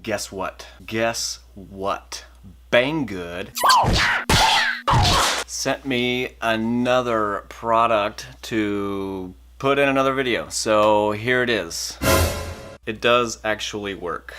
guess what? Guess what? Banggood sent me another product to put in another video. So here it is. It does actually work.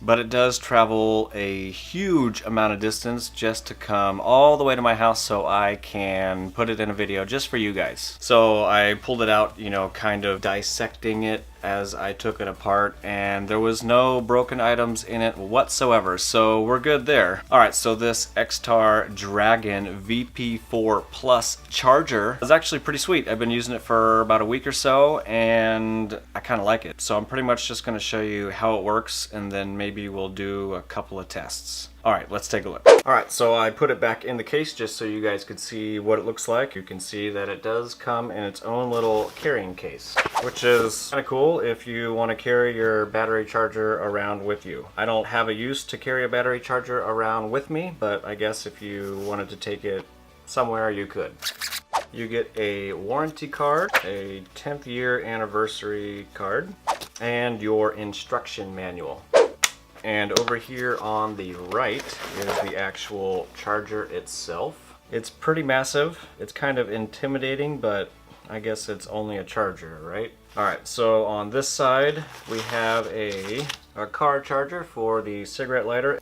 But it does travel a huge amount of distance just to come all the way to my house so I can put it in a video just for you guys. So I pulled it out, you know, kind of dissecting it as I took it apart, and there was no broken items in it whatsoever, so we're good there. Alright, so this Xtar Dragon VP4 Plus charger is actually pretty sweet. I've been using it for about a week or so, and I kind of like it. So I'm pretty much just going to show you how it works, and then maybe we'll do a couple of tests. Alright, let's take a look. Alright, so I put it back in the case just so you guys could see what it looks like. You can see that it does come in its own little carrying case, which is kind of cool if you want to carry your battery charger around with you. I don't have a use to carry a battery charger around with me, but I guess if you wanted to take it somewhere, you could. You get a warranty card, a 10th year anniversary card, and your instruction manual. And over here on the right is the actual charger itself. It's pretty massive. It's kind of intimidating, but I guess it's only a charger, right? Alright, so on this side we have a car charger for the cigarette lighter,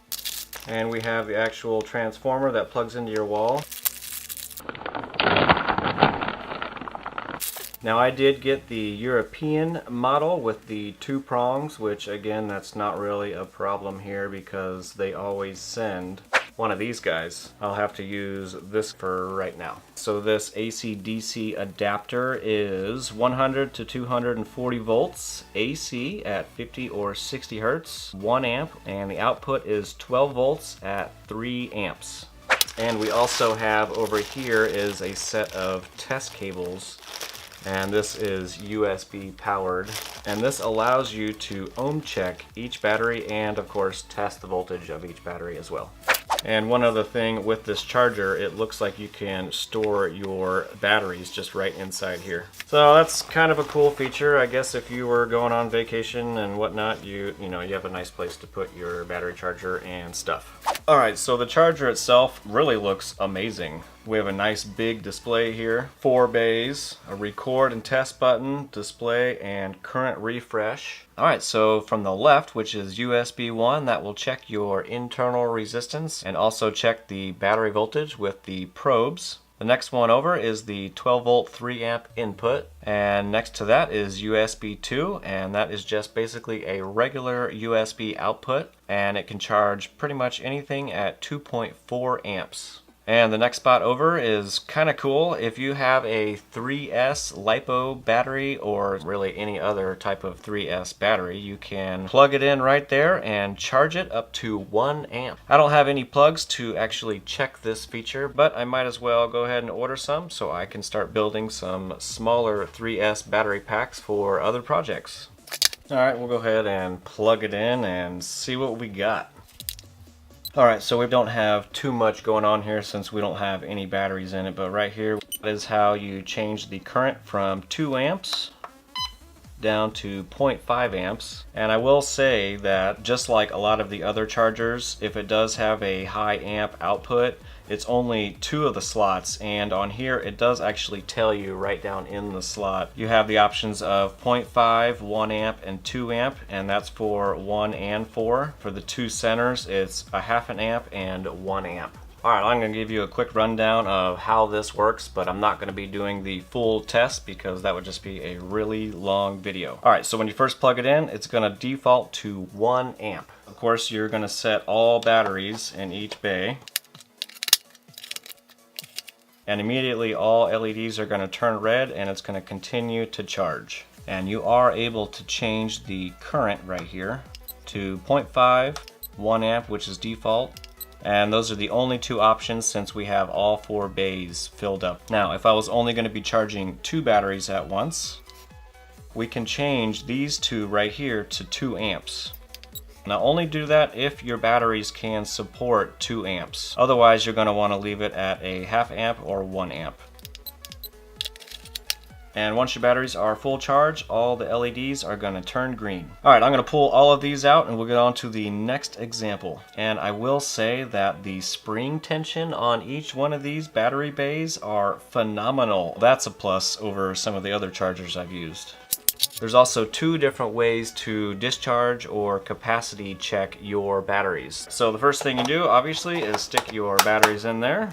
and we have the actual transformer that plugs into your wall. Now I did get the European model with the 2 prongs, which again, that's not really a problem here because they always send one of these guys. I'll have to use this for right now. So this AC-DC adapter is 100 to 240 volts AC at 50 or 60 hertz, 1 amp, and the output is 12 volts at 3 amps. And we also have over here is a set of test cables, and this is USB powered, and this allows you to ohm check each battery and of course test the voltage of each battery as well. And one other thing with this charger, it looks like you can store your batteries just right inside here. So that's kind of a cool feature. I guess if you were going on vacation and whatnot, you have a nice place to put your battery charger and stuff. Alright, so the charger itself really looks amazing. We have a nice big display here, 4 bays, a record and test button, display, and current refresh. Alright, so from the left, which is USB 1, that will check your internal resistance and also check the battery voltage with the probes. The next one over is the 12 volt 3 amp input, and next to that is USB 2, and that is just basically a regular USB output, and it can charge pretty much anything at 2.4 amps. And the next spot over is kind of cool. If you have a 3S LiPo battery, or really any other type of 3S battery, you can plug it in right there and charge it up to 1 amp. I don't have any plugs to actually check this feature, but I might as well go ahead and order some so I can start building some smaller 3S battery packs for other projects. Alright, we'll go ahead and plug it in and see what we got. Alright, so we don't have too much going on here since we don't have any batteries in it, but right here is how you change the current from 2 amps down to 0.5 amps. And I will say that just like a lot of the other chargers, if it does have a high amp output, it's only 2 of the slots, and on here it does actually tell you right down in the slot. You have the options of 0.5, 1 amp, and 2 amp, and that's for 1 and 4. For the 2 centers, it's a half an amp and 1 amp. Alright, I'm going to give you a quick rundown of how this works, but I'm not going to be doing the full test because that would just be a really long video. Alright, so when you first plug it in, it's going to default to 1 amp. Of course, you're going to set all batteries in each bay, and immediately all LEDs are going to turn red and it's going to continue to charge. And you are able to change the current right here to 0.5, 1 amp, which is default, and those are the only 2 options since we have all 4 bays filled up. Now if I was only going to be charging 2 batteries at once, we can change these 2 right here to 2 amps. Now only do that if your batteries can support 2 amps. Otherwise you're going to want to leave it at a half amp or 1 amp. And once your batteries are full charge, all the LEDs are going to turn green. Alright, I'm going to pull all of these out and we'll get on to the next example. And I will say that the spring tension on each one of these battery bays are phenomenal. That's a plus over some of the other chargers I've used. There's also two different ways to discharge or capacity check your batteries. So the first thing you do, obviously, is stick your batteries in there.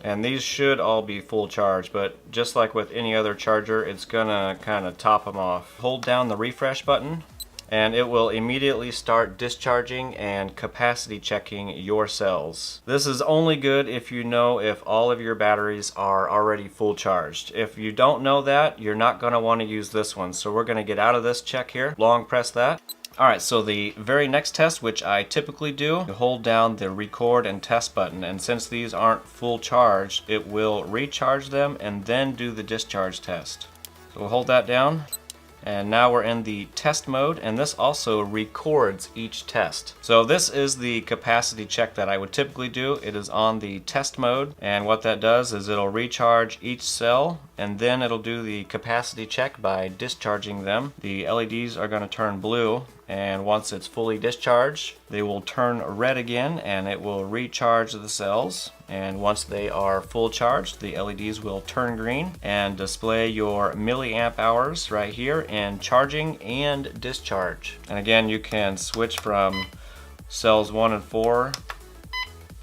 And these should all be full charge, but just like with any other charger, it's gonna kind of top them off. Hold down the refresh button and it will immediately start discharging and capacity checking your cells. This is only good if you know if all of your batteries are already full charged. If you don't know that, you're not gonna want to use this one. So we're gonna get out of this check here, long press that. Alright, so the very next test, which I typically do, you hold down the record and test button, and since these aren't full charged, it will recharge them and then do the discharge test. So we'll hold that down, and now we're in the test mode, and this also records each test. So this is the capacity check that I would typically do. It is on the test mode, and what that does is it'll recharge each cell, and then it'll do the capacity check by discharging them. The LEDs are going to turn blue, and once it's fully discharged, they will turn red again and it will recharge the cells. And once they are full charged, the LEDs will turn green and display your milliamp hours right here in charging and discharge. And again, you can switch from cells 1 and 4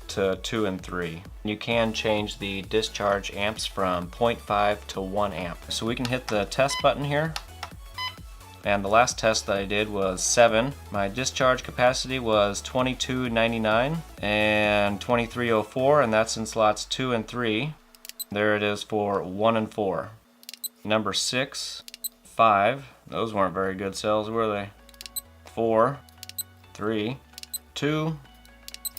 to 2 and 3. You can change the discharge amps from 0.5 to 1 amp. So we can hit the test button here. And the last test that I did was 7. My discharge capacity was 2299 and 2304, and that's in slots 2 and 3. There it is for 1 and 4. Number 6, 5. Those weren't very good cells, were they? 4, 3, 2,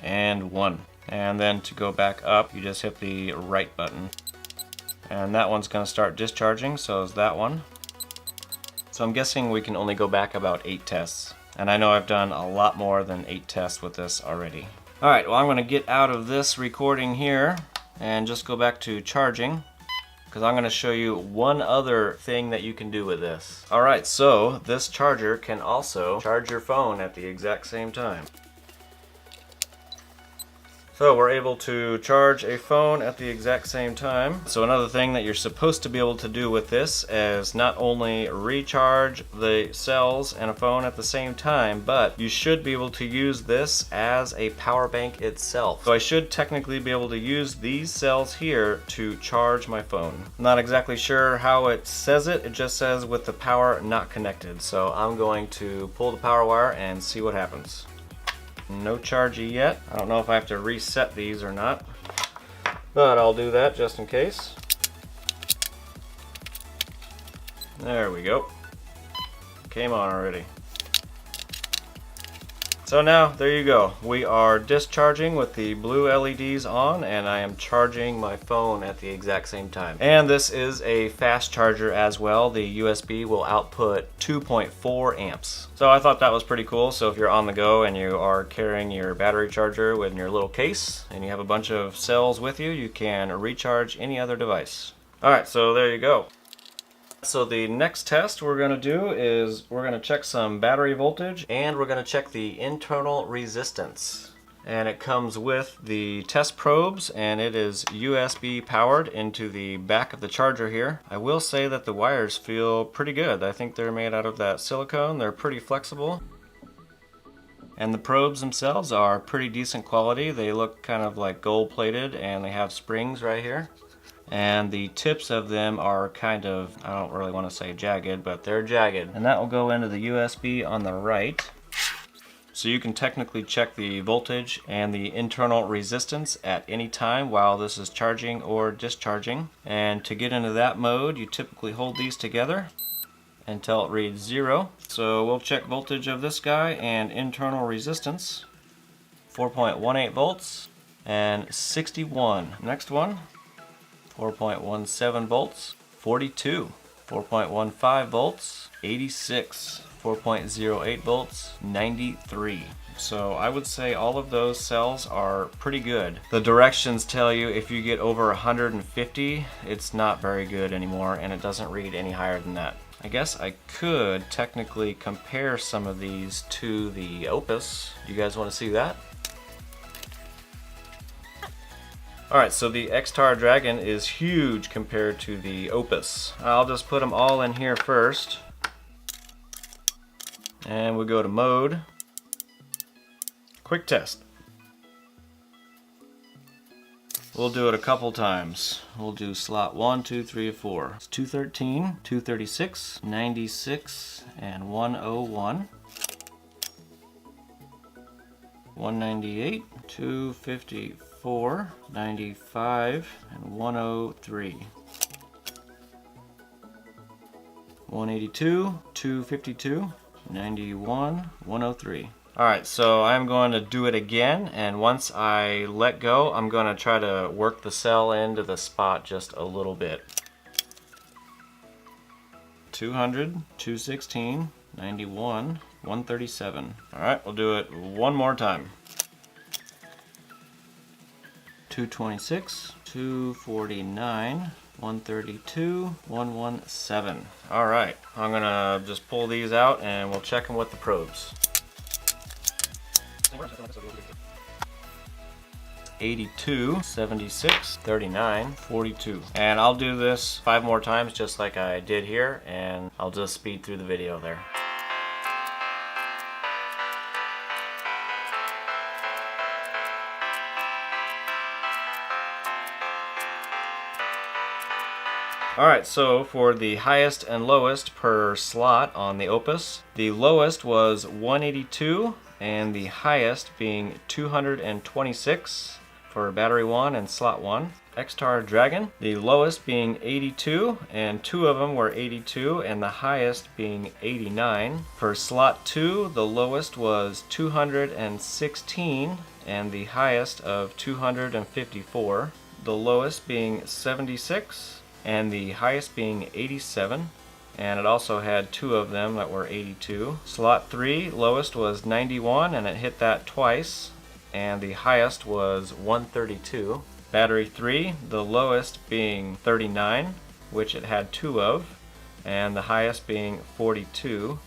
and 1. And then to go back up, you just hit the right button. And that one's going to start discharging, so is that one. So I'm guessing we can only go back about 8 tests. And I know I've done a lot more than 8 tests with this already. Alright, well I'm going to get out of this recording here and just go back to charging, because I'm going to show you one other thing that you can do with this. Alright, so this charger can also charge your phone at the exact same time. So we're able to charge a phone at the exact same time. So another thing that you're supposed to be able to do with this is not only recharge the cells and a phone at the same time, but you should be able to use this as a power bank itself. So I should technically be able to use these cells here to charge my phone. I'm not exactly sure how it says it. It just says with the power not connected. So I'm going to pull the power wire and see what happens. No chargey yet. I don't know if I have to reset these or not, but I'll do that just in case. There we go. Came on already. So now, there you go. We are discharging with the blue LEDs on, and I am charging my phone at the exact same time. And this is a fast charger as well. The USB will output 2.4 amps. So I thought that was pretty cool. So if you're on the go and you are carrying your battery charger in your little case, and you have a bunch of cells with you, you can recharge any other device. Alright, so there you go. So the next test we're going to do is we're going to check some battery voltage, and we're going to check the internal resistance. And it comes with the test probes, and it is USB powered into the back of the charger here. I will say that the wires feel pretty good. I think they're made out of that silicone. They're pretty flexible. And the probes themselves are pretty decent quality. They look kind of like gold plated, and they have springs right here. And the tips of them are kind of, I don't really want to say jagged, but they're jagged. And that will go into the USB on the right. So you can technically check the voltage and the internal resistance at any time while this is charging or discharging. And to get into that mode, you typically hold these together until it reads 0. So we'll check voltage of this guy and internal resistance. 4.18 volts and 61. Next one. 4.17 volts, 42, 4.15 volts, 86, 4.08 volts, 93. So I would say all of those cells are pretty good. The directions tell you if you get over 150, it's not very good anymore, and it doesn't read any higher than that. I guess I could technically compare some of these to the Opus. You guys want to see that? Alright, so the Xtar Dragon is huge compared to the Opus. I'll just put them all in here first. And we'll go to mode. Quick test. We'll do it a couple times. We'll do slot 1, 2, 3, 4. It's 213, 236, 96, and 101. 198, 254, 95, and 103. 182, 252, 91, 103. Alright, so I'm going to do it again, and once I let go, I'm going to try to work the cell into the spot just a little bit. 200, 216, 91, 137. Alright, we'll do it one more time. 226, 249, 132, 117. Alright, I'm going to just pull these out and we'll check them with the probes. 82, 76, 39, 42. And I'll do this 5 more times just like I did here, and I'll just speed through the video there. Alright, so for the highest and lowest per slot on the Opus, the lowest was 182 and the highest being 226 for battery 1 and slot 1. Xtar Dragon, the lowest being 82 and 2 of them were 82 and the highest being 89. For slot 2, the lowest was 216 and the highest of 254. The lowest being 76 and the highest being 87, and it also had 2 of them that were 82. Slot 3, lowest was 91, and it hit that twice, and the highest was 132. Battery 3, the lowest being 39, which it had 2 of, and the highest being 42.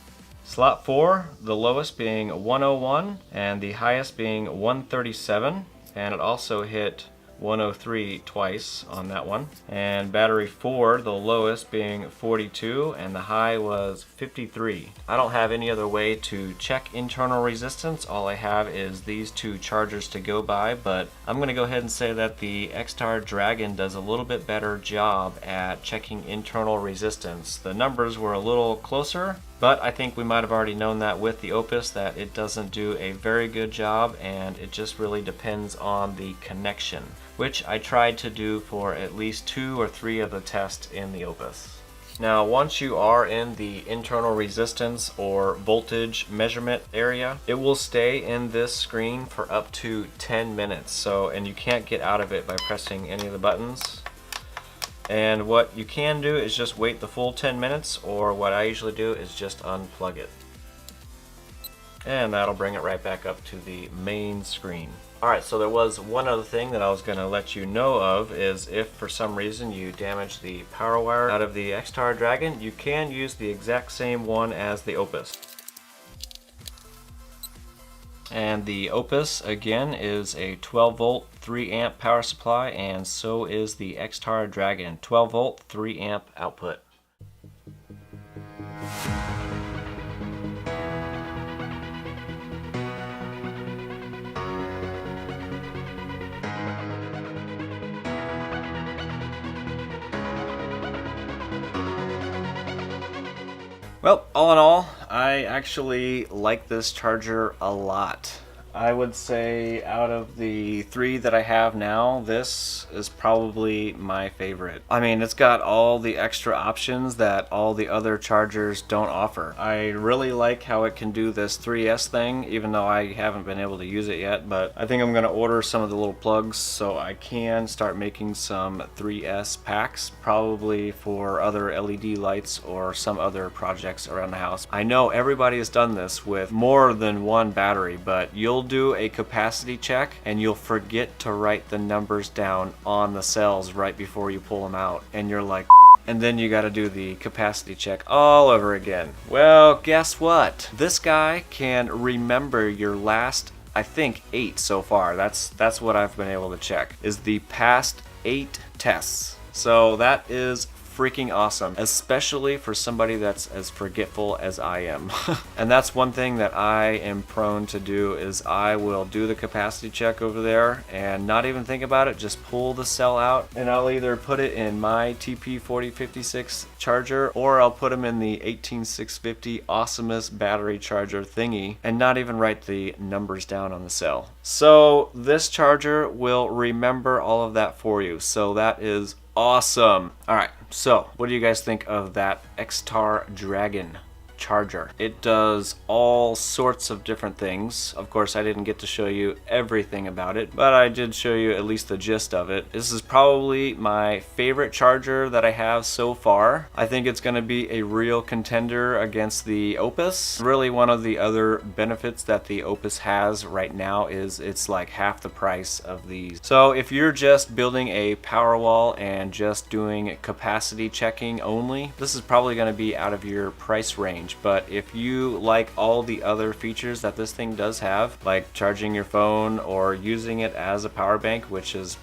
Slot 4, the lowest being 101, and the highest being 137, and it also hit 103 twice on that one. And battery 4, the lowest being 42 and the high was 53. I don't have any other way to check internal resistance. All I have is these 2 chargers to go by, but I'm going to go ahead and say that the Xtar Dragon does a little bit better job at checking internal resistance. The numbers were a little closer, but I think we might have already known that with the Opus that it doesn't do a very good job, and it just really depends on the connection, which I tried to do for at least 2 or 3 of the tests in the Opus. Now once you are in the internal resistance or voltage measurement area, it will stay in this screen for up to 10 minutes. And you can't get out of it by pressing any of the buttons. And what you can do is just wait the full 10 minutes, or what I usually do is just unplug it. And that'll bring it right back up to the main screen. Alright, so there was one other thing that I was going to let you know of, is if for some reason you damage the power wire out of the Xtar Dragon, you can use the exact same one as the Opus. And the Opus, again, is a 12 volt, 3 amp power supply, and so is the Xtar Dragon, 12 volt, 3 amp output. Well, all in all, I actually like this charger a lot. I would say out of the 3 that I have now, this is probably my favorite. I mean, it's got all the extra options that all the other chargers don't offer. I really like how it can do this 3S thing, even though I haven't been able to use it yet, but I think I'm gonna order some of the little plugs so I can start making some 3S packs, probably for other LED lights or some other projects around the house. I know everybody has done this with more than one battery, but you'll do a capacity check and you'll forget to write the numbers down on the cells right before you pull them out, and you're like, and then you got to do the capacity check all over again. Well, guess what? This guy can remember your last, I think, 8 so far. That's what I've been able to check, is the past 8 tests. So that is freaking awesome, especially for somebody that's as forgetful as I am. And that's one thing that I am prone to do, is I will do the capacity check over there and not even think about it, just pull the cell out, and I'll either put it in my TP4056 charger or I'll put them in the 18650 Awesomeness battery charger thingy and not even write the numbers down on the cell. So this charger will remember all of that for you, so that is awesome. All right, so what do you guys think of that Xtar Dragon charger? It does all sorts of different things. Of course, I didn't get to show you everything about it, but I did show you at least the gist of it. This is probably my favorite charger that I have so far. I think it's going to be a real contender against the Opus. Really, one of the other benefits that the Opus has right now is it's like half the price of these. So if you're just building a Powerwall and just doing capacity checking only, this is probably going to be out of your price range. But if you like all the other features that this thing does have, like charging your phone or using it as a power bank, which is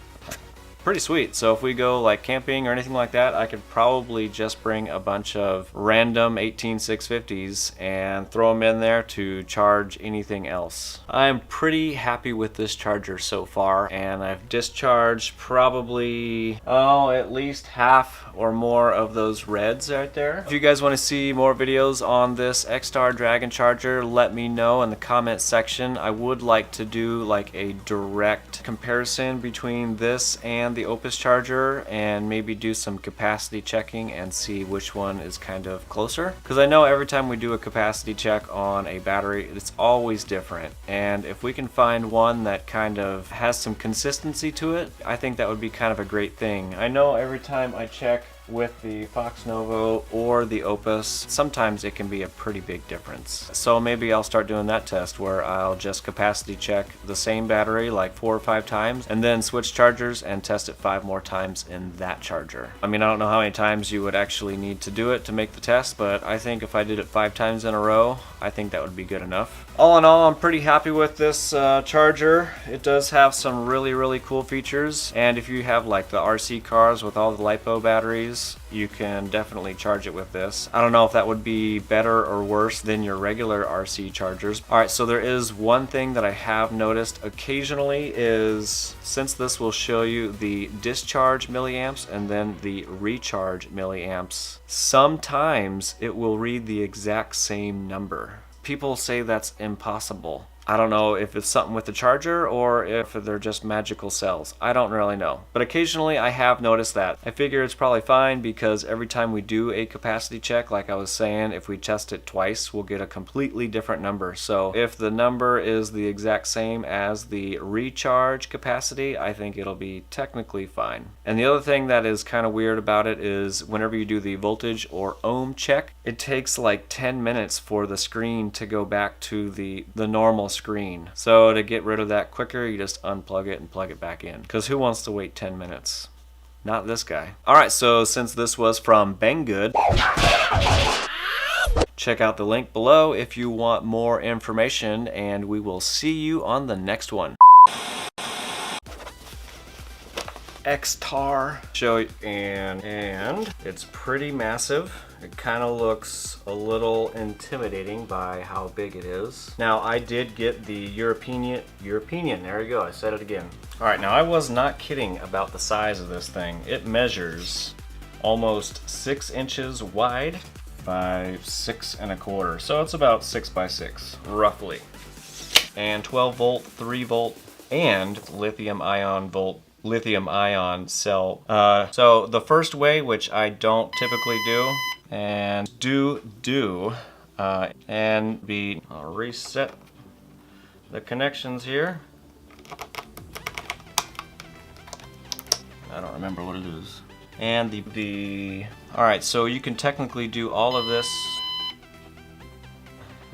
pretty sweet. So if we go like camping or anything like that, I could probably just bring a bunch of random 18650s and throw them in there to charge anything else. I'm pretty happy with this charger so far, and I've discharged probably, at least half or more of those reds right there. If you guys want to see more videos on this Xtar Dragon charger, let me know in the comment section. I would like to do like a direct comparison between this and the Opus charger and maybe do some capacity checking and see which one is kind of closer, because I know every time we do a capacity check on a battery, it's always different, and if we can find one that kind of has some consistency to it, I think that would be kind of a great thing. I know every time I check with the Fox Novo or the Opus, sometimes it can be a pretty big difference. So maybe I'll start doing that test where I'll just capacity check the same battery like 4 or 5 times and then switch chargers and test it 5 more times in that charger. I mean, I don't know how many times you would actually need to do it to make the test, but I think if I did it 5 times in a row, I think that would be good enough. All in all, I'm pretty happy with this charger. It does have some really cool features, and if you have like the RC cars with all the LiPo batteries, you can definitely charge it with this. I don't know if that would be better or worse than your regular RC chargers. Alright, so there is one thing that I have noticed occasionally is, since this will show you the discharge milliamps and then the recharge milliamps, sometimes it will read the exact same number. People say that's impossible. I don't know if it's something with the charger or if they're just magical cells. I don't really know. But occasionally I have noticed that. I figure it's probably fine because every time we do a capacity check, like I was saying, if we test it twice, we'll get a completely different number. So if the number is the exact same as the recharge capacity, I think it'll be technically fine. And the other thing that is kind of weird about it is whenever you do the voltage or ohm check, it takes like 10 minutes for the screen to go back to the normal screen. So to get rid of that quicker, you just unplug it and plug it back in, because who wants to wait 10 minutes? Not this guy. Alright, so since this was from Banggood, check out the link below if you want more information, and we will see you on the next one. Xtar show you, and it's pretty massive. It kind of looks a little intimidating by how big it is. Now I did get the European, there we go, I said it again. Alright, now I was not kidding about the size of this thing. It measures almost 6 inches wide by 6 1/4, so it's about 6 by 6 roughly. and 12 volt, 3 volt, and lithium ion cell. So the first way, which I don't typically do, and I'll reset the connections here. I don't remember what it is. And alright, so you can technically do all of this.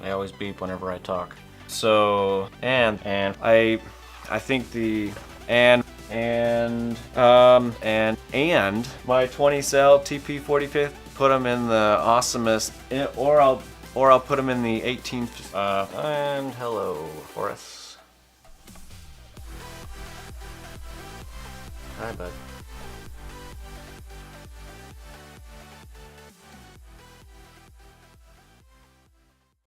They always beep whenever I talk. So, and I think my 20 cell TP45, put them in the awesomest, or I'll put them in the 18, and hello, Horace. Hi, bud.